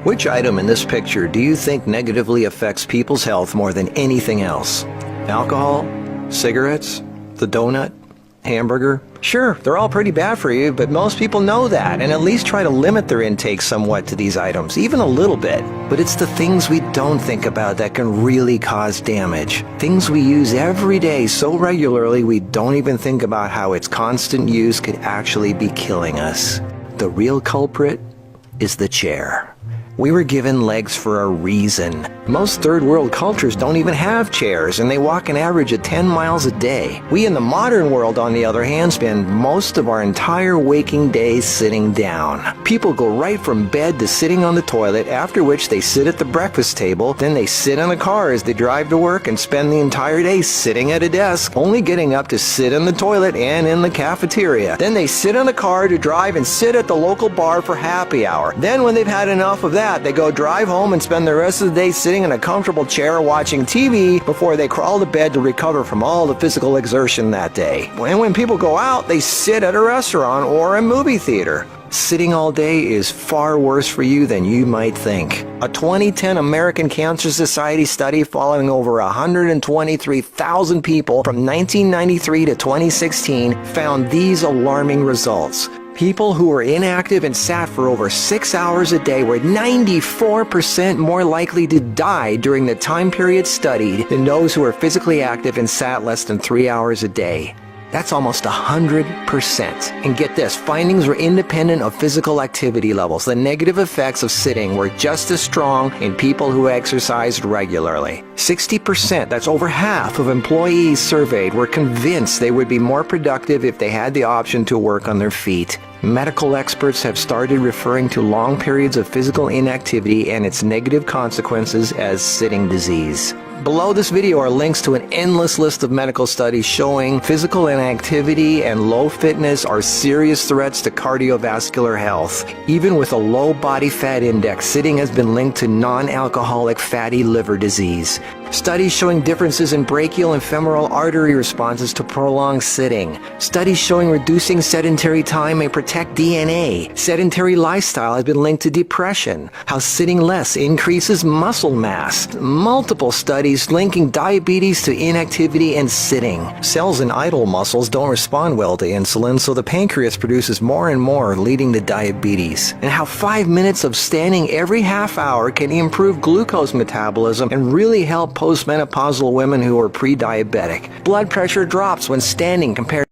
Which item in this picture do you think negatively affects people's health more than anything else? Alcohol? Cigarettes? The donut? Hamburger? Sure, they're all pretty bad for you, but most people know that and at least try to limit their intake somewhat to these items, even a little bit. But it's the things we don't think about that can really cause damage. Things we use every day so regularly we don't even think about how its constant use could actually be killing us. The real culprit is the chair. We were given legs for a reason. Most third world cultures don't even have chairs, and they walk an average of 10 miles a day. We in the modern world, on the other hand, spend most of our entire waking days sitting down. People go right from bed to sitting on the toilet, after which they sit at the breakfast table, then they sit in the car as they drive to work and spend the entire day sitting at a desk, only getting up to sit in the toilet and in the cafeteria. Then they sit in the car to drive and sit at the local bar for happy hour. Then when they've had enough of that, they go drive home and spend the rest of the day sitting in a comfortable chair watching TV before they crawl to bed to recover from all the physical exertion that day. And when people go out, they sit at a restaurant or a movie theater. Sitting all day is far worse for you than you might think. A 2010 American Cancer Society study following over 123,000 people from 1993 to 2016 found these alarming results. People who were inactive and sat for over 6 hours a day were 94% more likely to die during the time period studied than those who were physically active and sat less than 3 hours a day. That's almost 100%. And get this, findings were independent of physical activity levels. The negative effects of sitting were just as strong in people who exercised regularly. 60%, that's over half of employees surveyed, were convinced they would be more productive if they had the option to work on their feet. Medical experts have started referring to long periods of physical inactivity and its negative consequences as sitting disease. Below this video are links to an endless list of medical studies showing physical inactivity and low fitness are serious threats to cardiovascular health. Even with a low body fat index, sitting has been linked to non-alcoholic fatty liver disease. Studies showing differences in brachial and femoral artery responses to prolonged sitting. Studies showing reducing sedentary time may protect DNA. Sedentary lifestyle has been linked to depression. How sitting less increases muscle mass. Multiple studies linking diabetes to inactivity and sitting. Cells in idle muscles don't respond well to insulin, so the pancreas produces more and more, leading to diabetes. And how 5 minutes of standing every half hour can improve glucose metabolism and really help postmenopausal women who are pre-diabetic. Blood pressure drops when standing compared